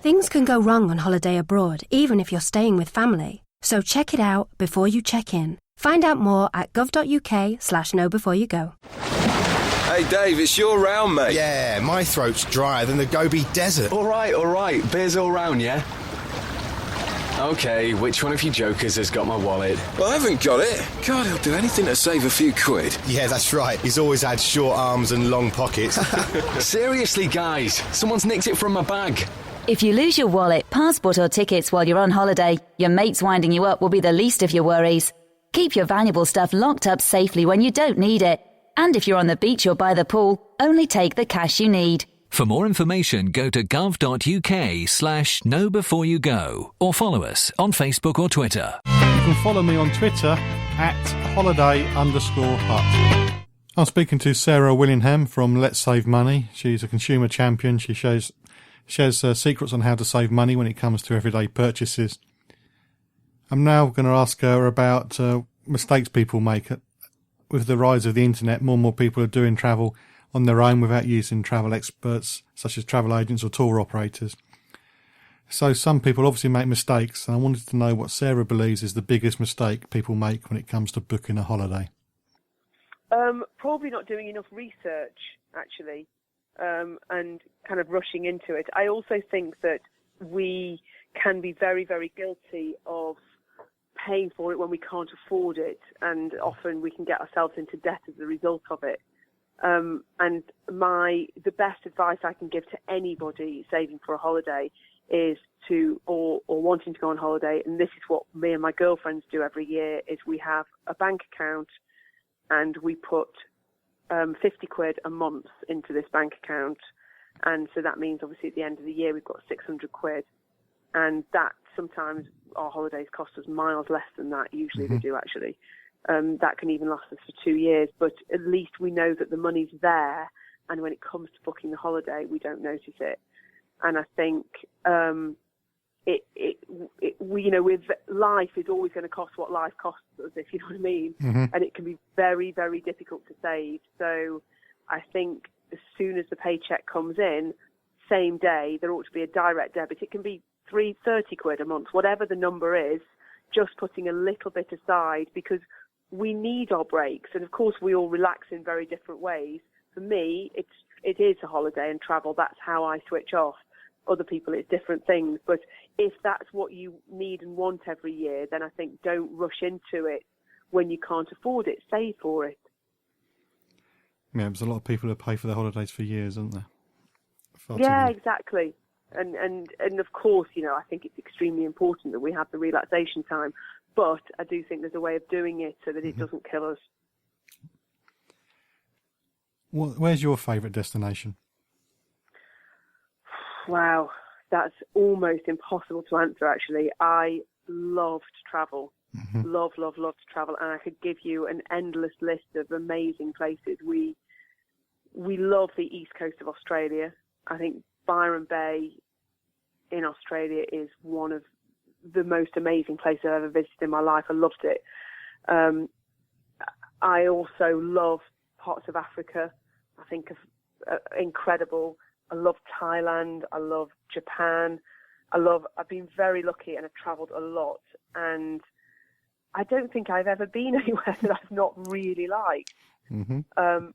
Things can go wrong on holiday abroad, even if you're staying with family. So check it out before you check in. Find out more at gov.uk/knowbeforeyougo. Hey Dave, it's your round, mate. Yeah, my throat's drier than the Gobi Desert. All right. Beers all round, yeah? OK, which one of you jokers has got my wallet? Well, I haven't got it. God, he'll do anything to save a few quid. Yeah, that's right. He's always had short arms and long pockets. Seriously, guys, someone's nicked it from my bag. If you lose your wallet, passport or tickets while you're on holiday, your mates winding you up will be the least of your worries. Keep your valuable stuff locked up safely when you don't need it. And if you're on the beach or by the pool, only take the cash you need. For more information, go to gov.uk/knowbeforeyougo or follow us on Facebook or Twitter. You can follow me on Twitter at holiday_hut. I'm speaking to Sarah Willingham from Let's Save Money. She's a consumer champion. She shares secrets on how to save money when it comes to everyday purchases. I'm now going to ask her about mistakes people make. With the rise of the internet, more and more people are doing travel on their own without using travel experts such as travel agents or tour operators. So some people obviously make mistakes, and I wanted to know what Sarah believes is the biggest mistake people make when it comes to booking a holiday. Probably not doing enough research, actually, and kind of rushing into it. I also think that we can be very, very guilty of paying for it when we can't afford it, and often we can get ourselves into debt as a result of it. And the best advice I can give to anybody saving for a holiday is or wanting to go on holiday, and this is what me and my girlfriends do every year, is we have a bank account and we put 50 quid a month into this bank account. And so that means obviously at the end of the year we've got 600 quid. And that sometimes our holidays cost us miles less than that. Usually they do, actually. That can even last us for 2 years. But at least we know that the money's there. And when it comes to booking the holiday, we don't notice it. And I think, with life is always going to cost what life costs us, if you know what I mean. And it can be very, very difficult to save. So I think as soon as the paycheck comes in, same day, there ought to be a direct debit. It can be 30 quid a month, whatever the number is, just putting a little bit aside, because we need our breaks. And of course, we all relax in very different ways. For me, it is a holiday and travel. That's how I switch off. Other people, it's different things. But if that's what you need and want every year, then I think don't rush into it when you can't afford it. Save for it. Yeah, there's a lot of people who pay for their holidays for years, aren't there? Yeah, exactly. And of course, I think it's extremely important that we have the relaxation time, but I do think there's a way of doing it so that it doesn't kill us. Where's your favourite destination? Wow, that's almost impossible to answer, actually. I love to travel. Love to travel, and I could give you an endless list of amazing places. We love the east coast of Australia. I think Byron Bay in Australia is one of the most amazing places I've ever visited in my life. I loved it. I also love parts of Africa. I think incredible. I love Thailand. I love Japan. I've been very lucky and I've travelled a lot. And I don't think I've ever been anywhere that I've not really liked.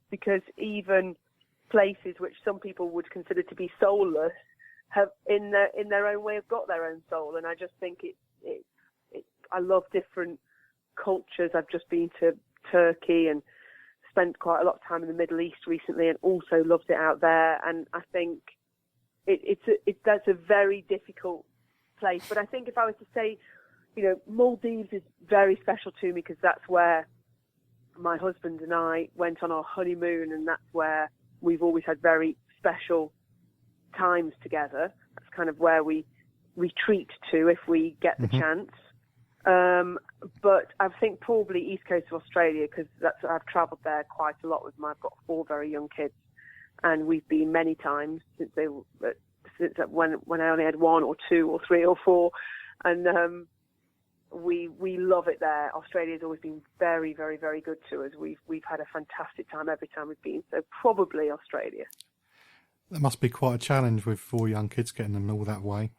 Because even places which some people would consider to be soulless have, in their own way, have got their own soul. And I just think I love different cultures. I've just been to Turkey and spent quite a lot of time in the Middle East recently, and also loved it out there. And I think that's a very difficult place. But I think if I was to say, Maldives is very special to me because that's where my husband and I went on our honeymoon, and that's where we've always had very special times together. That's kind of where we retreat to if we get the chance. But I think probably east coast of Australia, because I've travelled there quite a lot with I've got 4 very young kids, and we've been many times since when I only had 1 or 2 or 3 or 4, and we love it there. Australia's always been very, very, very good to us. We've had a fantastic time every time we've been. So probably Australia. That must be quite a challenge with 4 young kids getting them all that way.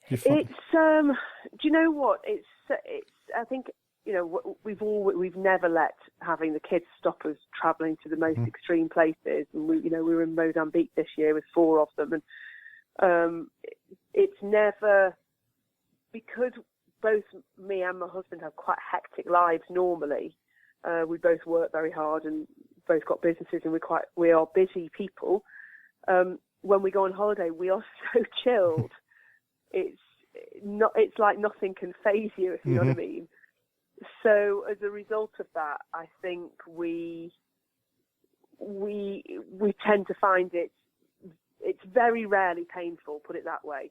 It's do you know what? It's I think, you know, we've never let having the kids stop us travelling to the most extreme places. And we were in Mozambique this year with 4 of them, and it's never, because both me and my husband have quite hectic lives normally. We both work very hard and both got businesses, and we are busy people. When we go on holiday, we are so chilled. It's like nothing can faze you, if you know what I mean. So as a result of that, I think we tend to find it's very rarely painful, put it that way.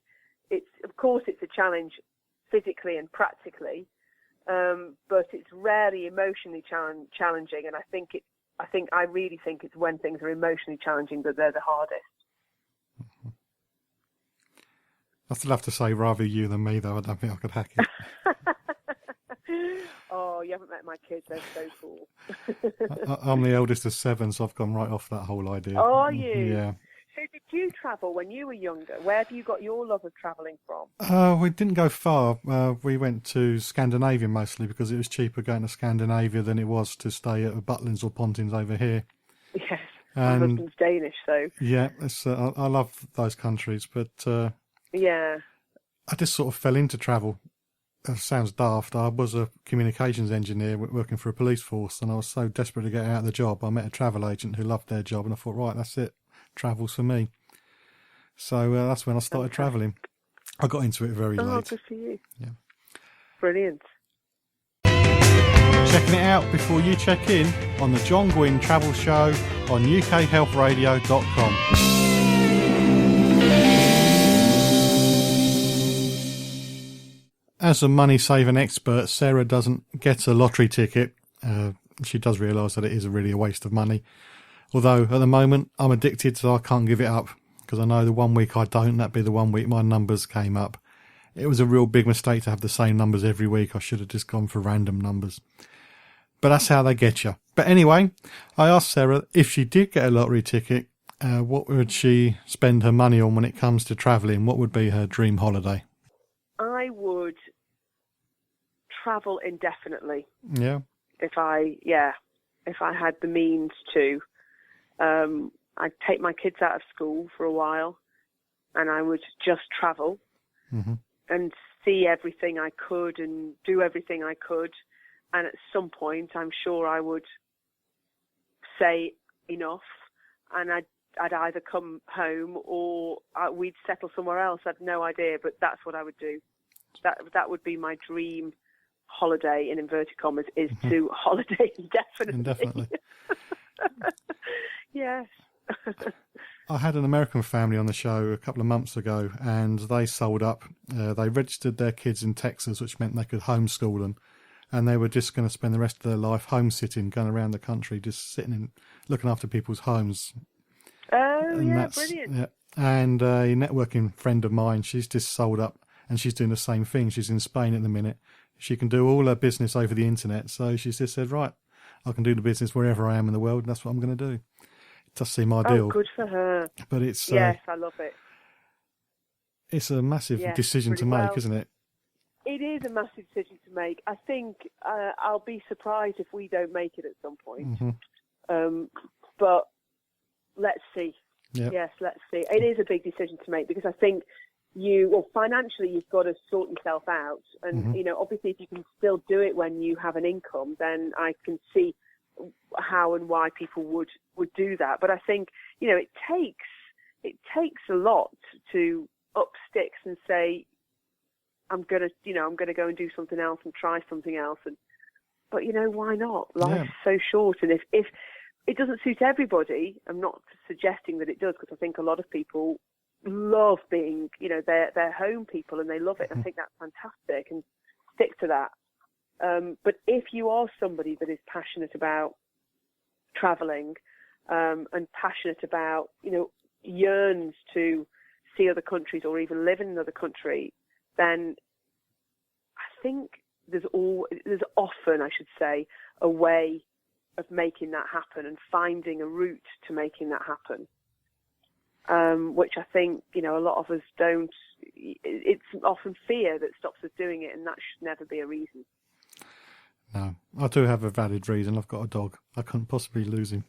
Of course it's a challenge physically and practically, but it's rarely emotionally challenging. And I really think it's when things are emotionally challenging that they're the hardest. I still have to say rather you than me, though. I don't think I could hack it. Oh, you haven't met my kids. They're so cool. I'm the eldest of 7, so I've gone right off that whole idea. Oh, are you? Yeah. So did you travel when you were younger? Where have you got your love of travelling from? We didn't go far. We went to Scandinavia mostly because it was cheaper going to Scandinavia than it was to stay at Butlins or Pontins over here. Yes, my husband's Danish, so... Yeah, I love those countries, but... yeah. I just sort of fell into travel. It sounds daft. I was a communications engineer working for a police force, and I was so desperate to get out of the job. I met a travel agent who loved their job, and I thought, right, that's it. Travel's for me. So that's when I started travelling. I got into it very late. Oh, good for you. Yeah. Brilliant. Checking it out before you check in on the John Guinn Travel Show on ukhealthradio.com. As a money-saving expert, Sarah doesn't get a lottery ticket. She does realise that it is really a waste of money. Although, at the moment, I'm addicted, so I can't give it up. Because I know the one week I don't, that'd be the one week my numbers came up. It was a real big mistake to have the same numbers every week. I should have just gone for random numbers. But that's how they get you. But anyway, I asked Sarah if she did get a lottery ticket, what would she spend her money on when it comes to travelling? What would be her dream holiday? I would travel indefinitely. Yeah. If I had the means to. I'd take my kids out of school for a while, and I would just travel and see everything I could and do everything I could. And at some point, I'm sure I would say enough, and I'd either come home or we'd settle somewhere else. I've no idea, but that's what I would do. That would be my dream holiday, in inverted commas, is to holiday indefinitely. Yes. I had an American family on the show a couple of months ago, and they sold up. They registered their kids in Texas, which meant they could homeschool them, and they were just going to spend the rest of their life home-sitting, going around the country, just sitting and looking after people's homes. Oh, and yeah, brilliant. Yeah. And a networking friend of mine, she's just sold up, and she's doing the same thing. She's in Spain at the minute. She can do all her business over the internet, so she's just said, right, I can do the business wherever I am in the world, and that's what I'm going to do. It does seem ideal. Oh, good for her. But it's... yes, I love it. It's a massive decision to make, isn't it? It is a massive decision to make. I think I'll be surprised if we don't make it at some point. But let's see. Yep. Yes, let's see. It is a big decision to make, because I think financially you've got to sort yourself out. And, obviously if you can still do it when you have an income, then I can see how and why people would do that. But I think, it takes a lot to up sticks and say, I'm gonna go and do something else and try something else. But why not? Life's so short, and if it doesn't suit everybody, I'm not suggesting that it does, because I think a lot of people love being, they're home people and they love it. I think that's fantastic, and stick to that. But if you are somebody that is passionate about travelling and passionate about, yearns to see other countries or even live in another country, then I think there's often, I should say, a way of making that happen and finding a route to making that happen. which I think, a lot of us don't. It's often fear that stops us doing it, and that should never be a reason. No, I do have a valid reason. I've got a dog. I couldn't possibly lose him.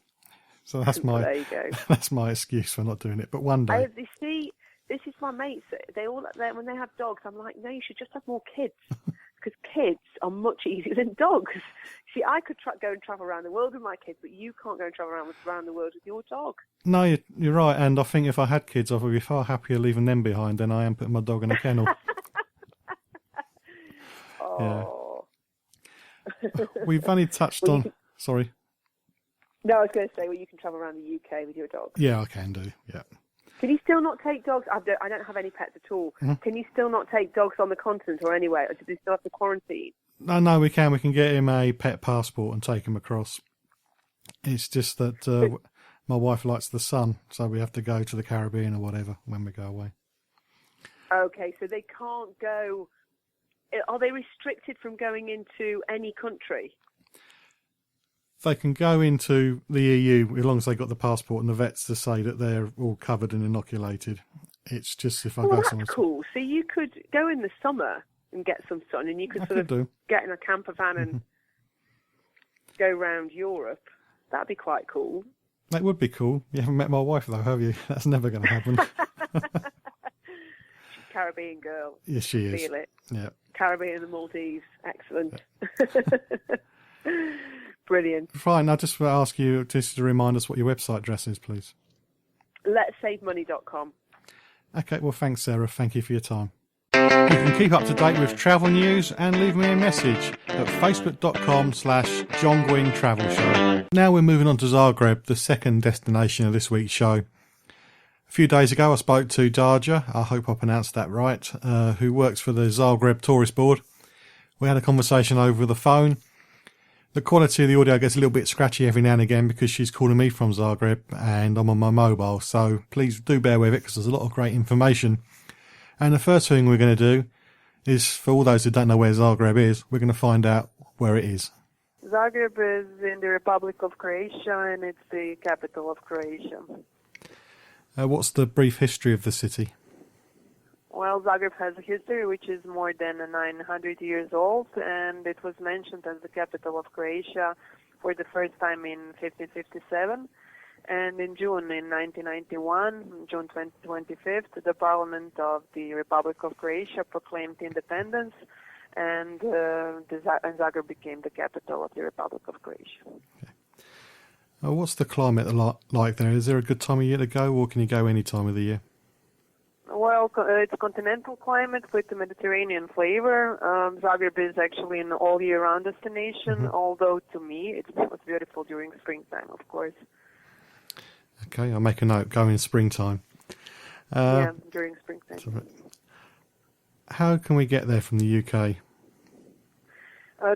So that's there you go. That's my excuse for not doing it. But one day. You see, this is my mates. When they have dogs, I'm like, no, you should just have more kids. Because kids are much easier than dogs. See, I could go and travel around the world with my kids, but you can't go and travel around the world with your dog. No, you're right. And I think if I had kids, I would be far happier leaving them behind than I am putting my dog in a kennel. Oh. Yeah. We've only touched on... Sorry. No, I was going to say, you can travel around the UK with your dog. Yeah, I can do, yeah. Can you still not take dogs? I don't have any pets at all. Mm-hmm. Can you still not take dogs on the continent or anywhere? Or do they still have to quarantine? No, we can. We can get him a pet passport and take him across. It's just that my wife likes the sun, so we have to go to the Caribbean or whatever when we go away. Okay, so they can't go... Are they restricted from going into any country? They can go into the EU as long as they've got the passport and the vets to say that they're all covered and inoculated. It's just if I go somewhere... That's cool. So you could go in the summer and get some sun, and you could get in a camper van and go around Europe. That'd be quite cool. That would be cool. You haven't met my wife, though, have you? That's never going to happen. She's a Caribbean girl. Yes, she is. Feel it. Yeah. Caribbean and the Maldives. Excellent. Brilliant. Fine. I just want to ask you just to remind us what your website address is, please. Let'sSaveMoney.com. Okay. Well, thanks, Sarah. Thank you for your time. You can keep up to date with travel news and leave me a message at facebook.com/John Guinn Travel Show. Now we're moving on to Zagreb, the second destination of this week's show. A few days ago, I spoke to Darja, I hope I pronounced that right, who works for the Zagreb Tourist Board. We had a conversation over the phone. The quality of the audio gets a little bit scratchy every now and again because she's calling me from Zagreb and I'm on my mobile, so please do bear with it because there's a lot of great information. And the first thing we're going to do is, for all those who don't know where Zagreb is, we're going to find out where it is. Zagreb is in the Republic of Croatia and it's the capital of Croatia. What's the brief history of the city? Well, Zagreb has a history which is more than 900 years old, and it was mentioned as the capital of Croatia for the first time in 1557. And in June in 1991, June 25th, the Parliament of the Republic of Croatia proclaimed independence, and Zagreb became the capital of the Republic of Croatia. Okay. What's the climate like there? Is there a good time of year to go, or can you go any time of the year? Well, it's a continental climate with the Mediterranean flavor. Zagreb is actually an all-year-round destination, although to me it's beautiful during springtime, of course. Okay, I'll make a note. Go in springtime. Yeah, during springtime. How can we get there from the UK?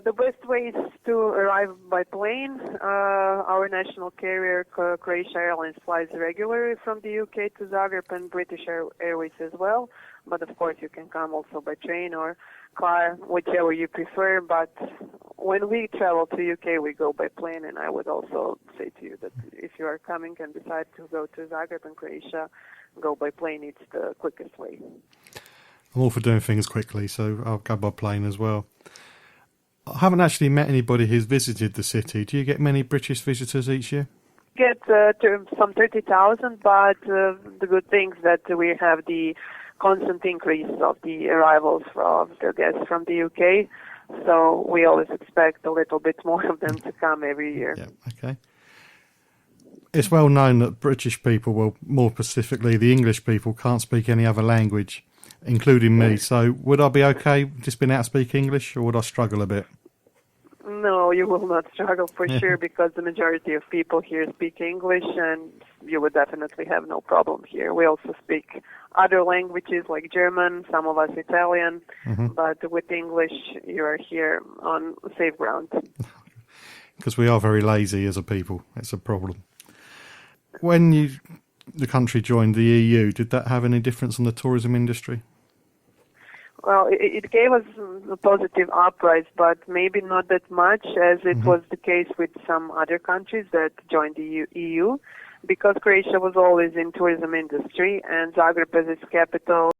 The best way is to arrive by plane. Our national carrier, Croatia Airlines, flies regularly from the UK to Zagreb, and British Airways as well. But of course, you can come also by train or car, whichever you prefer. But when we travel to UK, we go by plane, and I would also say to you that if you are coming and decide to go to Zagreb and Croatia, go by plane. It's the quickest way. I'm all for doing things quickly, so I'll go by plane as well. I haven't actually met anybody who's visited the city. Do you get many British visitors each year? Get some 30,000, but the good thing is that we have the constant increase of the arrivals of the guests from the UK, so we always expect a little bit more of them to come every year. Yeah, okay. It's well known that British people, well, more specifically the English people, can't speak any other language, including me. So would I be okay just being out to speak English, or would I struggle a bit? No, you will not struggle for sure, because the majority of people here speak English, and you would definitely have no problem here. We also speak other languages like German, some of us Italian, but with English you are here on safe ground. Because we are very lazy as a people. It's a problem. When the country joined the EU, did that have any difference on the tourism industry? Well, it gave us a positive uprise, but maybe not that much as it was the case with some other countries that joined the EU. because Croatia was always in tourism industry, and Zagreb as its capital